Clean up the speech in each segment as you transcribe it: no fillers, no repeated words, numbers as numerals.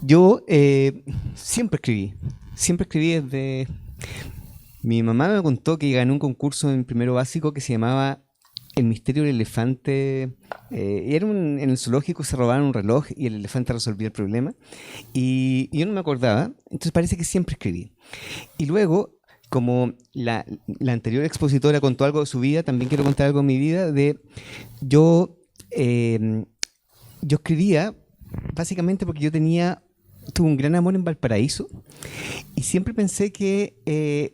Yo siempre escribí desde... Mi mamá me contó que ganó un concurso en primero básico que se llamaba El misterio del elefante. En el zoológico se robaron un reloj y el elefante resolvía el problema. Y yo no me acordaba, entonces parece que siempre escribí. Y luego, como la anterior expositora contó algo de su vida, también quiero contar algo de mi vida. Yo, eh, yo escribía básicamente porque tuve un gran amor en Valparaíso y siempre pensé que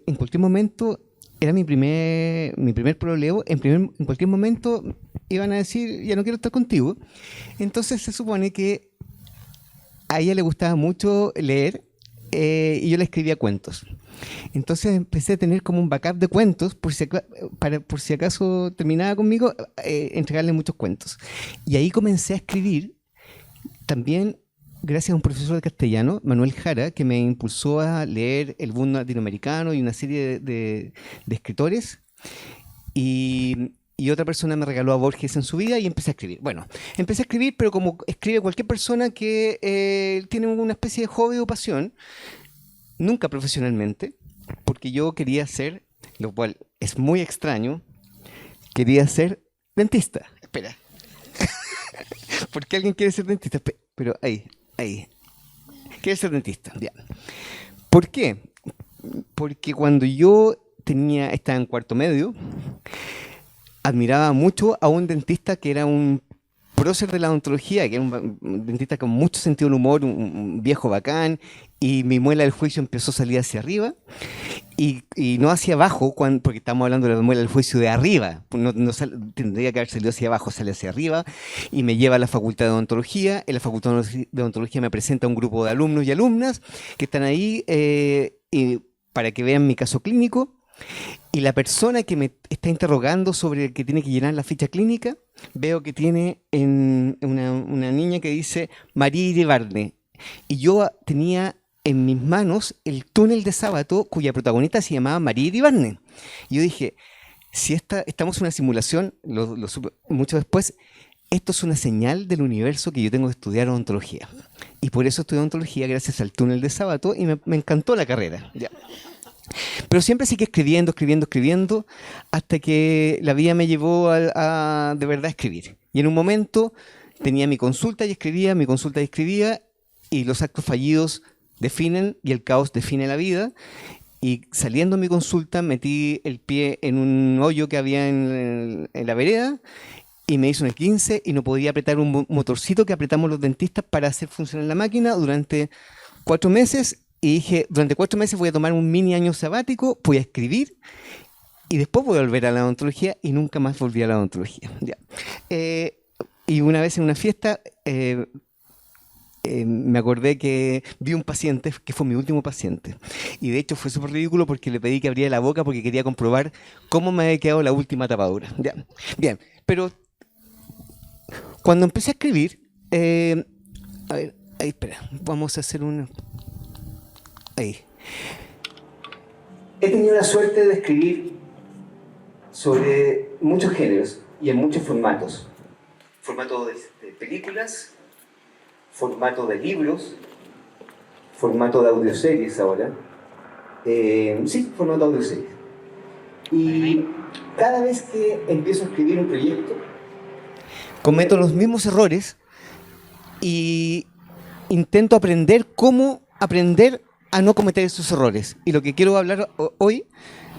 en cualquier momento era mi primer problema. En cualquier momento iban a decir, ya no quiero estar contigo. Entonces se supone que a ella le gustaba mucho leer y yo le escribía cuentos. Entonces empecé a tener como un backup de cuentos por si acaso terminaba conmigo, entregarle muchos cuentos. Y ahí comencé a escribir también gracias a un profesor de castellano, Manuel Jara, que me impulsó a leer el boom latinoamericano y una serie de escritores. Y otra persona me regaló a Borges en su vida y empecé a escribir. Bueno, empecé a escribir, pero como escribe cualquier persona que tiene una especie de hobby o pasión, nunca profesionalmente, porque yo quería ser, lo cual es muy extraño, quería ser dentista. Espera, ¿por qué alguien quiere ser dentista? Pero ahí, quiere ser dentista. Ya. ¿Por qué? Porque cuando yo estaba en cuarto medio, admiraba mucho a un dentista que era un prócer de la odontología, que era un dentista con mucho sentido del humor, un viejo bacán, y mi muela del juicio empezó a salir hacia arriba y no hacia abajo, porque estamos hablando de la muela del juicio de arriba, tendría que haber salido hacia abajo, sale hacia arriba, y me lleva a la facultad de odontología. En la facultad de odontología me presenta un grupo de alumnos y alumnas que están ahí para que vean mi caso clínico. Y la persona que me está interrogando sobre el que tiene que llenar la ficha clínica, veo que tiene una niña que dice María Iribarne. Y yo tenía en mis manos el túnel de Sábato, cuya protagonista se llamaba María Iribarne. Y yo dije, si estamos en una simulación, lo supe mucho después, esto es una señal del universo que yo tengo que estudiar odontología. Y por eso estudié odontología gracias al túnel de Sábato y me encantó la carrera. Ya. Pero siempre seguí escribiendo, escribiendo, escribiendo, hasta que la vida me llevó a de verdad escribir. Y en un momento tenía mi consulta y escribía, mi consulta y escribía, y los actos fallidos definen y el caos define la vida. Y saliendo de mi consulta metí el pie en un hoyo que había en la vereda y me hizo un esguince y no podía apretar un motorcito que apretamos los dentistas para hacer funcionar la máquina durante 4 meses. Y dije, durante 4 meses voy a tomar un mini año sabático, voy a escribir y después voy a volver a la odontología y nunca más volví a la odontología. Ya. Y una vez en una fiesta me acordé que vi un paciente que fue mi último paciente. Y de hecho fue súper ridículo porque le pedí que abriera la boca porque quería comprobar cómo me había quedado la última tapadura. Ya. Bien, pero cuando empecé a escribir, a ver, ahí espera, vamos a hacer un... Ahí. He tenido la suerte de escribir sobre muchos géneros y en muchos formatos. Formato de películas, formato de libros, formato de audioseries ahora. Sí, formato de audioseries. Y cada vez que empiezo a escribir un proyecto, cometo los mismos errores y intento aprender cómo aprender a no cometer esos errores. Y lo que quiero hablar hoy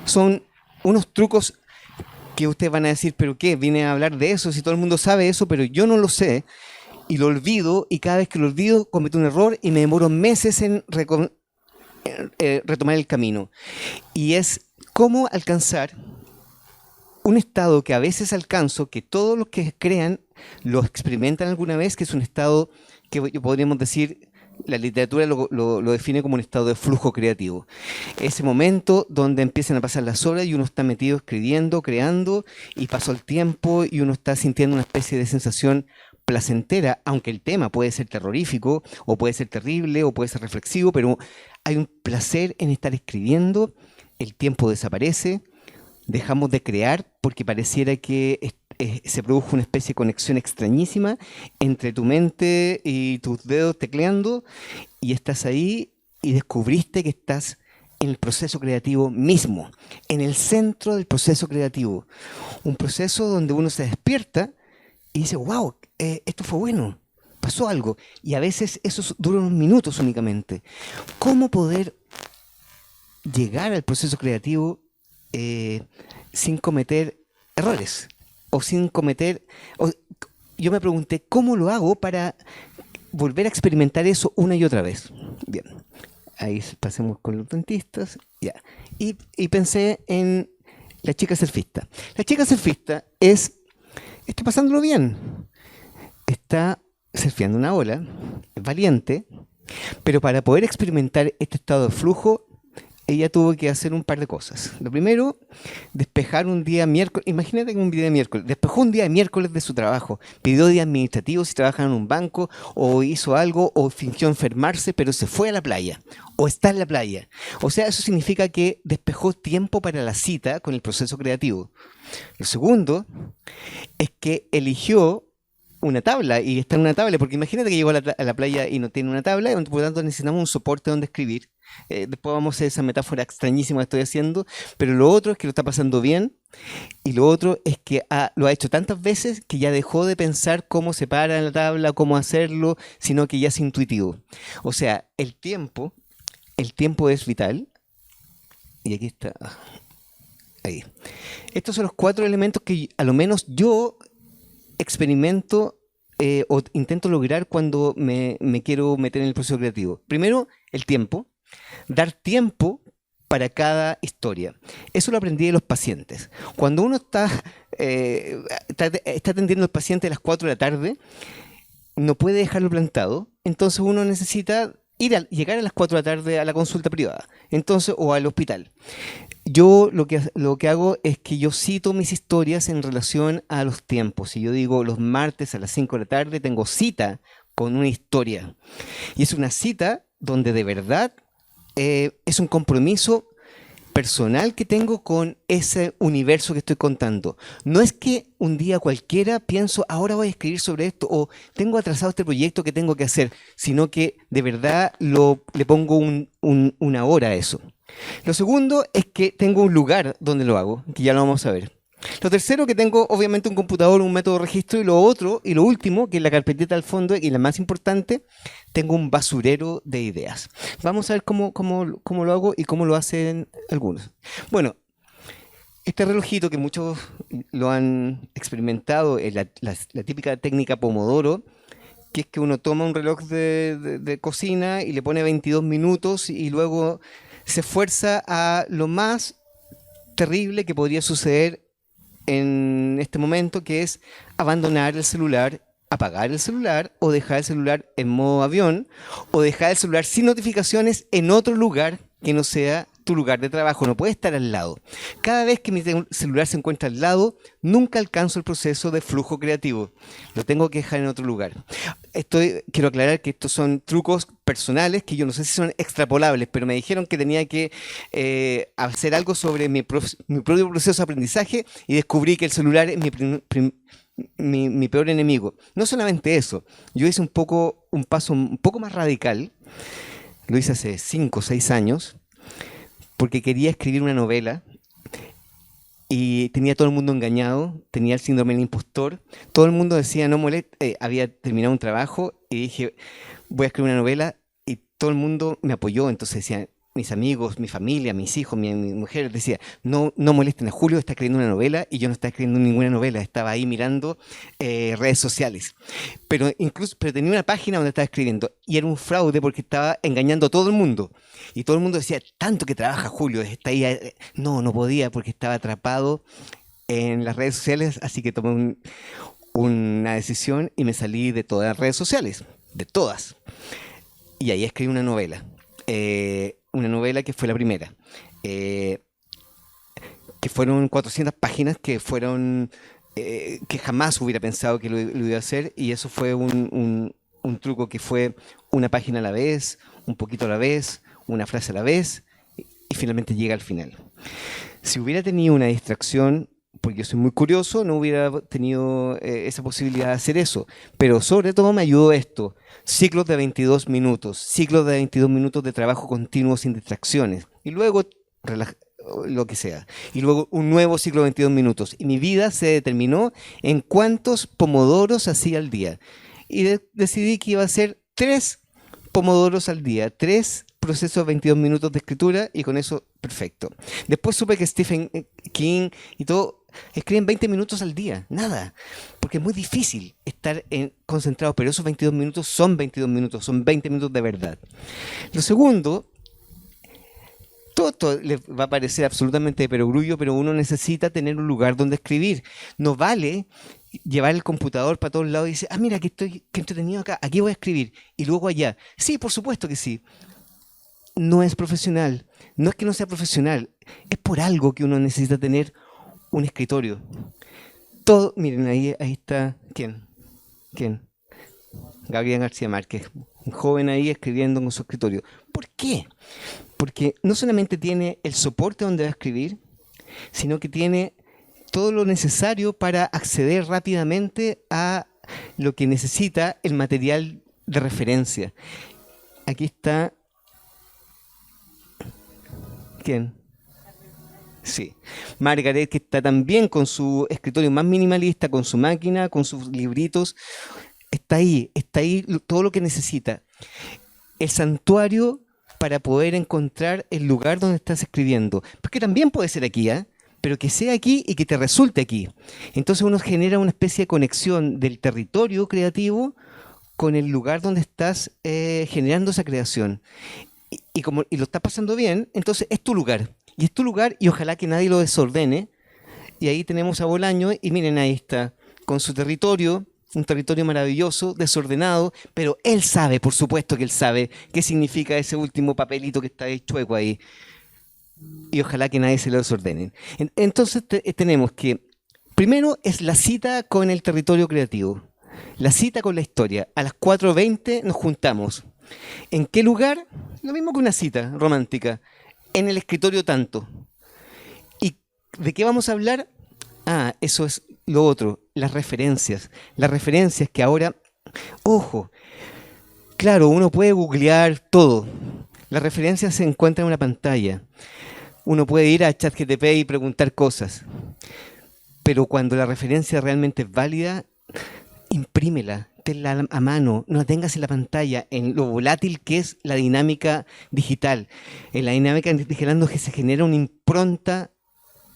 son unos trucos que ustedes van a decir, ¿pero qué? Vine a hablar de eso, si todo el mundo sabe eso, pero yo no lo sé y lo olvido, y cada vez que lo olvido cometo un error y me demoro meses en retomar el camino. Y es cómo alcanzar un estado que a veces alcanzo, que todos los que crean lo experimentan alguna vez, que es un estado que podríamos decir, la literatura lo define como un estado de flujo creativo. Ese momento donde empiezan a pasar las horas y uno está metido escribiendo, creando, y pasó el tiempo y uno está sintiendo una especie de sensación placentera, aunque el tema puede ser terrorífico, o puede ser terrible, o puede ser reflexivo, pero hay un placer en estar escribiendo, el tiempo desaparece, Dejamos de crear porque pareciera que se produjo una especie de conexión extrañísima entre tu mente y tus dedos tecleando y estás ahí y descubriste que estás en el proceso creativo mismo, en el centro del proceso creativo. Un proceso donde uno se despierta y dice, wow, esto fue bueno, pasó algo. Y a veces eso dura unos minutos únicamente. ¿Cómo poder llegar al proceso creativo sin cometer errores? O sin cometer... yo me pregunté, ¿cómo lo hago para volver a experimentar eso una y otra vez? Bien, ahí pasemos con los dentistas. Ya. Y pensé en la chica surfista. La chica surfista está pasándolo bien. Está surfeando una ola, es valiente, pero para poder experimentar este estado de flujo, ella tuvo que hacer un par de cosas. Lo primero, despejar un día miércoles. Imagínate que un día de miércoles. Despejó un día de miércoles de su trabajo. Pidió día administrativo si trabaja en un banco, o hizo algo, o fingió enfermarse, pero se fue a la playa. O está en la playa. O sea, eso significa que despejó tiempo para la cita con el proceso creativo. Lo segundo es que eligió una tabla y está en una tabla, porque imagínate que llegó a la playa y no tiene una tabla, por lo tanto necesitamos un soporte donde escribir. Después vamos a hacer esa metáfora extrañísima que estoy haciendo, pero lo otro es que lo está pasando bien y lo otro es que lo ha hecho tantas veces que ya dejó de pensar cómo se para en la tabla, cómo hacerlo, sino que ya es intuitivo. O sea, el tiempo es vital y aquí está, ahí. Estos son los 4 elementos que a lo menos yo experimento o intento lograr cuando me quiero meter en el proceso creativo. Primero, el tiempo. Dar tiempo para cada historia. Eso lo aprendí de los pacientes. Cuando uno está atendiendo al paciente a las 4 de la tarde, no puede dejarlo plantado, entonces uno necesita llegar a las 4 de la tarde a la consulta privada, entonces, o al hospital. Yo lo que hago es que yo cito mis historias en relación a los tiempos. Si yo digo los martes a las 5 de la tarde, tengo cita con una historia. Y es una cita donde de verdad es un compromiso personal que tengo con ese universo que estoy contando. No es que un día cualquiera pienso, ahora voy a escribir sobre esto, o tengo atrasado este proyecto que tengo que hacer, sino que de verdad le pongo una hora a eso. Lo segundo es que tengo un lugar donde lo hago, que ya lo vamos a ver. Lo tercero, que tengo obviamente un computador, un método de registro, y lo otro, y lo último, que es la carpetita al fondo, y la más importante, tengo un basurero de ideas. Vamos a ver cómo lo hago y cómo lo hacen algunos. Bueno, este relojito que muchos lo han experimentado, es la típica técnica Pomodoro, que es que uno toma un reloj de cocina y le pone 22 minutos y luego se esfuerza a lo más terrible que podría suceder en este momento, que es abandonar el celular, apagar el celular o dejar el celular en modo avión o dejar el celular sin notificaciones en otro lugar que no sea tu lugar de trabajo. No puede estar al lado. Cada vez que mi celular se encuentra al lado, nunca alcanzo el proceso de flujo creativo. Lo tengo que dejar en otro lugar. Quiero aclarar que estos son trucos personales que yo no sé si son extrapolables, pero me dijeron que tenía que hacer algo sobre mi propio proceso de aprendizaje y descubrí que el celular es mi peor enemigo. No solamente eso, yo hice un paso un poco más radical, lo hice hace 5 o 6 años, porque quería escribir una novela y tenía todo el mundo engañado, tenía el síndrome del impostor, todo el mundo decía no moleste, había terminado un trabajo y dije voy a escribir una novela y todo el mundo me apoyó, entonces decían mis amigos, mi familia, mis hijos, mi mujer, decía no molesten a Julio, está escribiendo una novela y yo no estaba escribiendo ninguna novela, estaba ahí mirando redes sociales, pero tenía una página donde estaba escribiendo y era un fraude porque estaba engañando a todo el mundo y todo el mundo decía tanto que trabaja Julio, está ahí, no podía porque estaba atrapado en las redes sociales, así que tomé una decisión y me salí de todas las redes sociales, de todas, y ahí escribí una novela que fue la primera, que fueron 400 páginas que jamás hubiera pensado que lo iba a hacer, y eso fue un truco que fue una página a la vez, un poquito a la vez, una frase a la vez, y finalmente llega al final. Si hubiera tenido una distracción, porque yo soy muy curioso, no hubiera tenido esa posibilidad de hacer eso. Pero sobre todo me ayudó esto. Ciclos de 22 minutos, ciclos de 22 minutos de trabajo continuo sin distracciones. Y luego lo que sea. Y luego un nuevo ciclo de 22 minutos. Y mi vida se determinó en cuántos pomodoros hacía al día. Y decidí que iba a hacer 3 pomodoros al día, 3 procesos de 22 minutos de escritura y con eso perfecto. Después supe que Stephen King y todo escriben 20 minutos al día, nada, porque es muy difícil estar concentrado, pero esos 22 minutos son 22 minutos, son 20 minutos de verdad. Lo segundo, todo esto les va a parecer absolutamente de perogrullo, pero uno necesita tener un lugar donde escribir. No vale llevar el computador para todos lados y decir, ah, mira, que estoy que entretenido acá, aquí voy a escribir, y luego allá. Sí, por supuesto que sí. No es profesional. No es que no sea profesional, es por algo que uno necesita tener un escritorio. Todo, miren, ahí está, ¿quién? ¿Quién? Gabriel García Márquez, un joven ahí escribiendo con su escritorio. ¿Por qué? Porque no solamente tiene el soporte donde va a escribir, sino que tiene todo lo necesario para acceder rápidamente a lo que necesita el material de referencia. Aquí está. ¿Quién? Sí. Margaret, que está también con su escritorio más minimalista, con su máquina, con sus libritos. Está ahí todo lo que necesita. El santuario para poder encontrar el lugar donde estás escribiendo. Porque también puede ser aquí, ¿eh? Pero que sea aquí y que te resulte aquí. Entonces uno genera una especie de conexión del territorio creativo con el lugar donde estás generando esa creación. Y lo estás pasando bien, entonces es tu lugar. Y es tu lugar y ojalá que nadie lo desordene. Y ahí tenemos a Bolaño y miren, ahí está, con su territorio, un territorio maravilloso, desordenado, pero él sabe, por supuesto que él sabe qué significa ese último papelito que está ahí chueco ahí. Y ojalá que nadie se lo desordene. Entonces tenemos que, primero es la cita con el territorio creativo, la cita con la historia. A las 4:20 nos juntamos. ¿En qué lugar? Lo mismo que una cita romántica. En el escritorio tanto. ¿Y de qué vamos a hablar? Ah, eso es lo otro, las referencias. Las referencias que ahora, ojo, claro, uno puede googlear todo. Las referencias se encuentran en una pantalla. Uno puede ir a ChatGPT y preguntar cosas. Pero cuando la referencia realmente es válida, imprímela, tenla a mano, no la tengas en la pantalla, en lo volátil que es la dinámica digital. En la dinámica digital se genera una impronta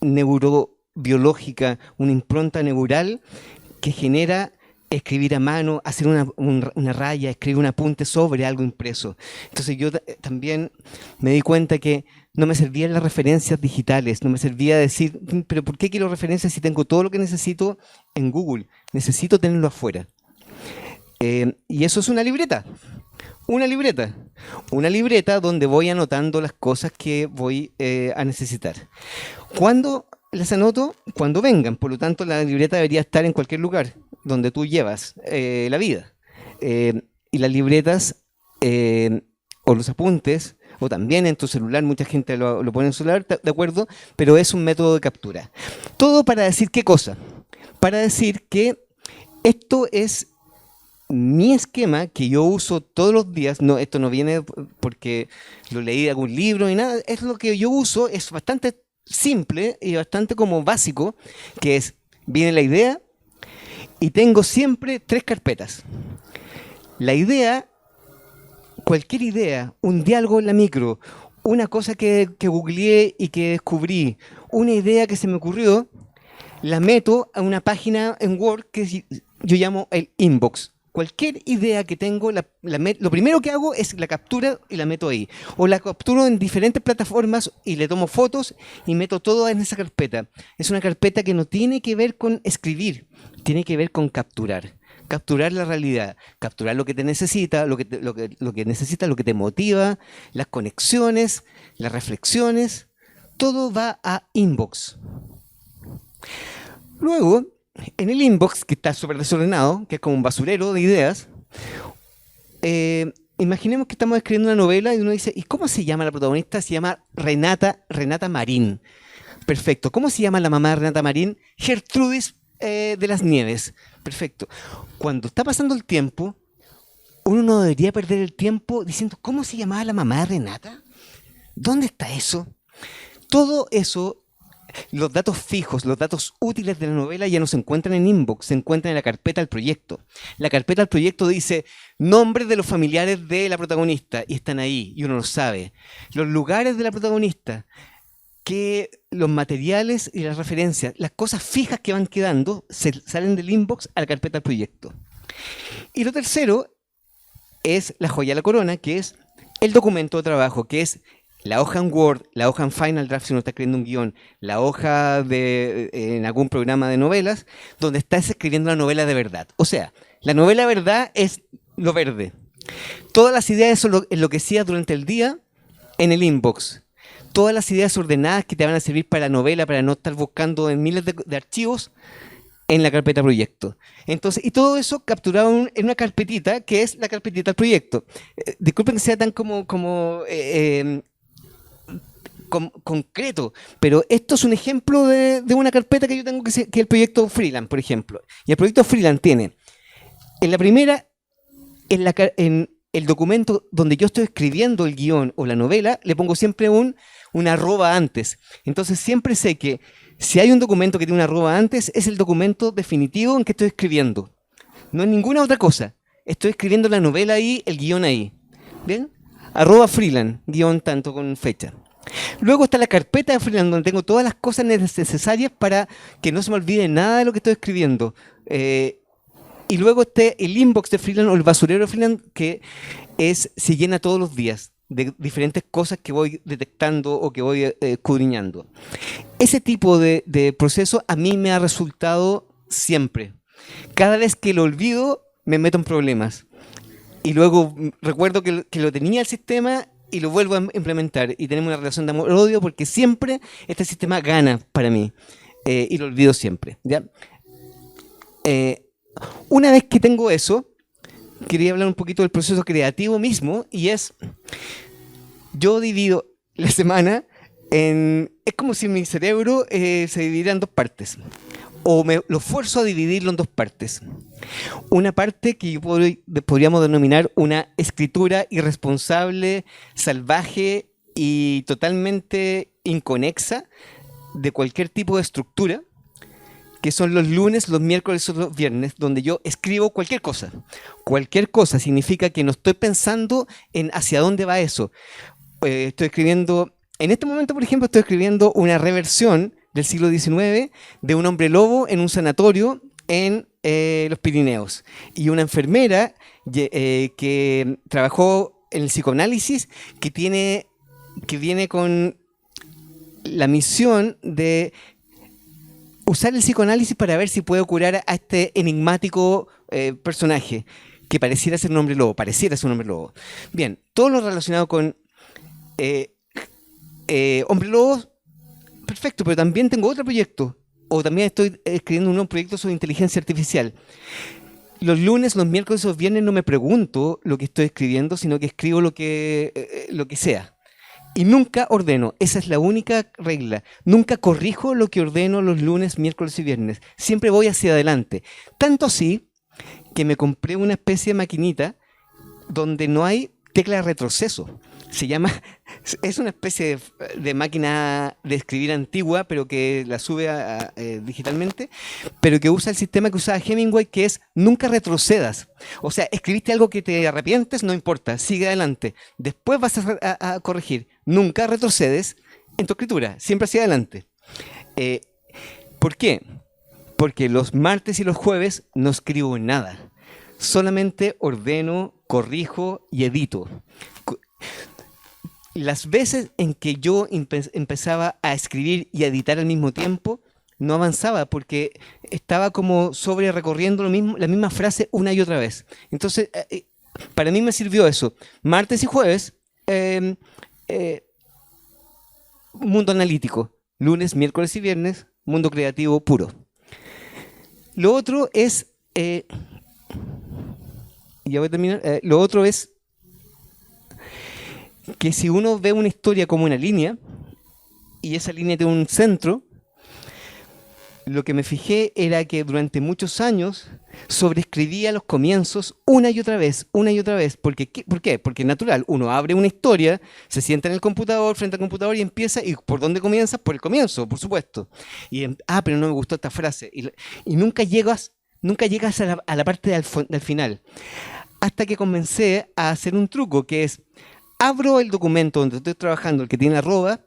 neurobiológica, una impronta neural que genera escribir a mano, hacer una raya, escribir un apunte sobre algo impreso. Entonces yo también me di cuenta que no me servían las referencias digitales, no me servía decir, pero ¿por qué quiero referencias si tengo todo lo que necesito en Google? Necesito tenerlo afuera. Y eso es una libreta. Una libreta. Una libreta donde voy anotando las cosas que voy a necesitar. ¿Cuándo las anoto? Cuando vengan. Por lo tanto, la libreta debería estar en cualquier lugar donde tú llevas la vida. Y las libretas o los apuntes, o también en tu celular, mucha gente lo pone en su celular, de acuerdo, pero es un método de captura. Todo para decir qué cosa. Para decir que esto es mi esquema que yo uso todos los días. No, esto no viene porque lo leí de algún libro ni nada, es lo que yo uso, es bastante simple y bastante como básico, que es, viene la idea y tengo siempre 3 carpetas. La idea, cualquier idea, un diálogo en la micro, una cosa que googleé y que descubrí, una idea que se me ocurrió, la meto a una página en Word que yo llamo el inbox. Cualquier idea que tengo, lo primero que hago es la captura y la meto ahí. O la capturo en diferentes plataformas y le tomo fotos y meto todo en esa carpeta. Es una carpeta que no tiene que ver con escribir, tiene que ver con capturar. Capturar la realidad, capturar lo que te necesita, lo que necesita, lo que te motiva, las conexiones, las reflexiones. Todo va a inbox. Luego, en el inbox, que está súper desordenado, que es como un basurero de ideas, imaginemos que estamos escribiendo una novela y uno dice, ¿y cómo se llama la protagonista? Se llama Renata Marín. Perfecto. ¿Cómo se llama la mamá de Renata Marín? Gertrudis de las Nieves. Perfecto. Cuando está pasando el tiempo, uno no debería perder el tiempo diciendo, ¿cómo se llamaba la mamá de Renata? ¿Dónde está eso? Todo eso, los datos fijos, los datos útiles de la novela ya no se encuentran en inbox, se encuentran en la carpeta del proyecto. La carpeta del proyecto dice nombres de los familiares de la protagonista y están ahí y uno lo sabe. Los lugares de la protagonista, que los materiales y las referencias, las cosas fijas que van quedando, salen del inbox a la carpeta del proyecto. Y lo tercero es la joya de la corona, que es el documento de trabajo, que es la hoja en Word, la hoja en Final Draft si uno está escribiendo un guión, la hoja en algún programa de novelas, donde estás escribiendo la novela de verdad. O sea, la novela de verdad es lo verde. Todas las ideas son enloquecidas durante el día en el inbox. Todas las ideas ordenadas que te van a servir para la novela, para no estar buscando en miles de archivos, en la carpeta proyecto. Entonces, y todo eso capturado en una carpetita, que es la carpetita del proyecto. Disculpen que sea tan concreto, pero esto es un ejemplo de una carpeta que yo tengo, que es el proyecto Freeland, por ejemplo. Y el proyecto Freeland tiene, en la primera, en el documento donde yo estoy escribiendo el guión o la novela, le pongo siempre un arroba antes. Entonces siempre sé que si hay un documento que tiene una arroba antes, es el documento definitivo en que estoy escribiendo. No es ninguna otra cosa. Estoy escribiendo la novela ahí, el guión ahí. ¿Bien? Arroba Freeland, guión tanto con fecha. Luego está la carpeta de Freeland, donde tengo todas las cosas necesarias para que no se me olvide nada de lo que estoy escribiendo. Y luego está el inbox de Freeland o el basurero de Freeland, que se llena todos los días de diferentes cosas que voy detectando o que voy escudriñando. Ese tipo de proceso a mí me ha resultado siempre. Cada vez que lo olvido, me meto en problemas. Y luego recuerdo que lo tenía el sistema y lo vuelvo a implementar. Y tenemos una relación de amor-odio porque siempre este sistema gana para mí. Y lo olvido siempre. ¿Ya? Una vez que tengo eso, quería hablar un poquito del proceso creativo mismo, y yo divido la semana es como si mi cerebro se dividiera en dos partes, o lo esfuerzo a dividirlo en dos partes. Una parte que podríamos denominar una escritura irresponsable, salvaje y totalmente inconexa de cualquier tipo de estructura, que son los lunes, los miércoles o los viernes, donde yo escribo cualquier cosa. Cualquier cosa significa que no estoy pensando en hacia dónde va eso. Estoy escribiendo, en este momento, por ejemplo, estoy escribiendo una reversión del siglo XIX de un hombre lobo en un sanatorio en los Pirineos. Y una enfermera que trabajó en el psicoanálisis, que viene con la misión de usar el psicoanálisis para ver si puedo curar a este enigmático personaje que pareciera ser un hombre lobo. Bien, todo lo relacionado con hombre lobo, perfecto, pero también tengo otro proyecto, o también estoy escribiendo un nuevo proyecto sobre inteligencia artificial. Los lunes, los miércoles o los viernes no me pregunto lo que estoy escribiendo, sino que escribo lo que sea. Y nunca ordeno, esa es la única regla. Nunca corrijo lo que ordeno los lunes, miércoles y viernes. Siempre voy hacia adelante. Tanto así que me compré una especie de maquinita donde no hay tecla de retroceso. Es una especie de máquina de escribir antigua, pero que la sube digitalmente, pero que usa el sistema que usaba Hemingway, que es nunca retrocedas. O sea, escribiste algo que te arrepientes, no importa, sigue adelante. Después vas a corregir. Nunca retrocedes en tu escritura, siempre hacia adelante. ¿Por qué? Porque los martes y los jueves no escribo nada. Solamente ordeno, corrijo y edito. Las veces en que yo empezaba a escribir y a editar al mismo tiempo, no avanzaba porque estaba como sobre recorriendo la misma frase una y otra vez. Entonces, para mí me sirvió eso. Martes y jueves, mundo analítico. Lunes, miércoles y viernes, mundo creativo puro. Lo otro es... ya voy a terminar. Lo otro es que si uno ve una historia como una línea, y esa línea tiene un centro, lo que me fijé era que durante muchos años sobreescribía los comienzos una y otra vez. Porque, ¿por qué? Porque es natural. Uno abre una historia, se sienta en el computador, frente al computador y empieza. ¿Y por dónde comienza? Por el comienzo, por supuesto. Pero no me gustó esta frase. Y nunca llegas a la parte del final. Hasta que comencé a hacer un truco, que es, abro el documento donde estoy trabajando, el que tiene arroba,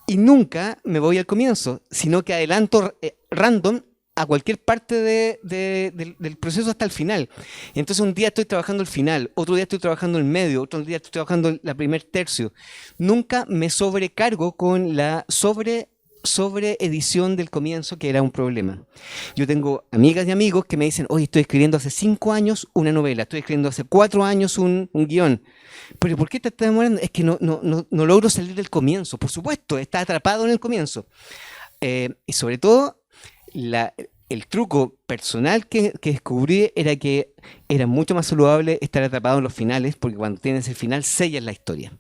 y nunca me voy al comienzo, sino que adelanto random a cualquier parte del proceso hasta el final. Y entonces un día estoy trabajando el final, otro día estoy trabajando el medio, otro día estoy trabajando la primer tercio. Nunca me sobrecargo con la sobre edición del comienzo, que era un problema. Yo tengo amigas y amigos que me dicen, oye, estoy escribiendo hace 5 años una novela, estoy escribiendo hace 4 años un guión. Pero ¿por qué te estás demorando? Es que no logro salir del comienzo. Por supuesto, está atrapado en el comienzo. Y sobre todo, el truco personal que descubrí era que era mucho más saludable estar atrapado en los finales, porque cuando tienes el final, sellas la historia.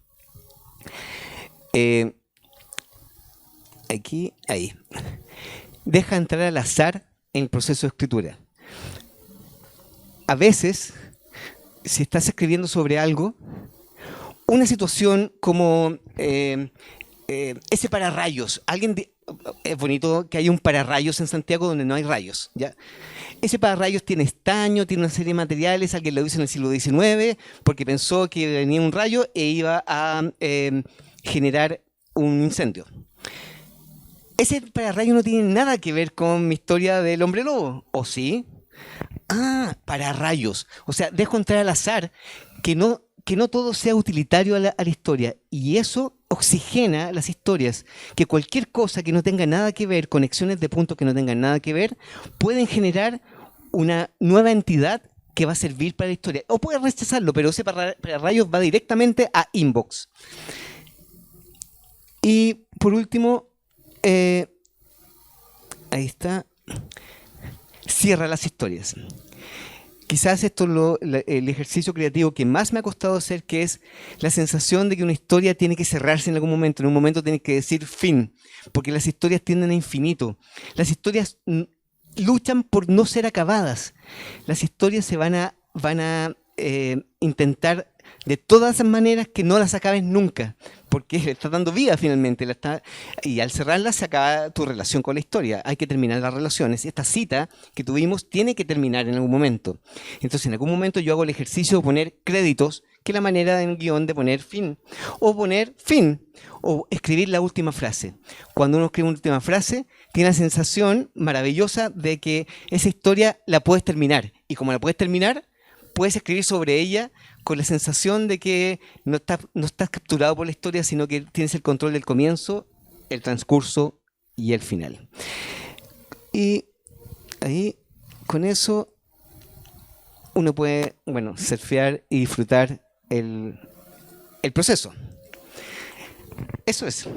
Eh, ahí. Deja entrar al azar en el proceso de escritura. A veces, si estás escribiendo sobre algo, una situación como ese pararrayos. Es bonito que haya un pararrayos en Santiago donde no hay rayos, ¿ya? Ese pararrayos tiene estaño, tiene una serie de materiales, alguien lo hizo en el siglo XIX porque pensó que venía un rayo e iba a generar un incendio. Ese pararrayos no tiene nada que ver con mi historia del hombre lobo, ¿o sí? Pararrayos. O sea, dejo entrar al azar que no todo sea utilitario a la historia. Y eso oxigena las historias. Que cualquier cosa que no tenga nada que ver, conexiones de puntos que no tengan nada que ver, pueden generar una nueva entidad que va a servir para la historia. O puede rechazarlo, pero ese pararrayos va directamente a inbox. Y por último, ahí está, cierra las historias. Quizás esto es el ejercicio creativo que más me ha costado hacer, que es la sensación de que una historia tiene que cerrarse en algún momento. En un momento tiene que decir fin, porque las historias tienden a infinito. Las historias luchan por no ser acabadas. Las historias se van a intentar de todas las maneras que no las acabes nunca, porque le estás dando vida finalmente, y al cerrarla se acaba tu relación con la historia. Hay que terminar las relaciones. Esta cita que tuvimos tiene que terminar en algún momento. Entonces en algún momento yo hago el ejercicio de poner créditos, que es la manera en guión de poner fin, o escribir la última frase. Cuando uno escribe una última frase, tiene la sensación maravillosa de que esa historia la puedes terminar, y como la puedes terminar, puedes escribir sobre ella con la sensación de que no estás capturado por la historia, sino que tienes el control del comienzo, el transcurso y el final. Y ahí, con eso, uno puede, surfear y disfrutar el proceso. Eso es.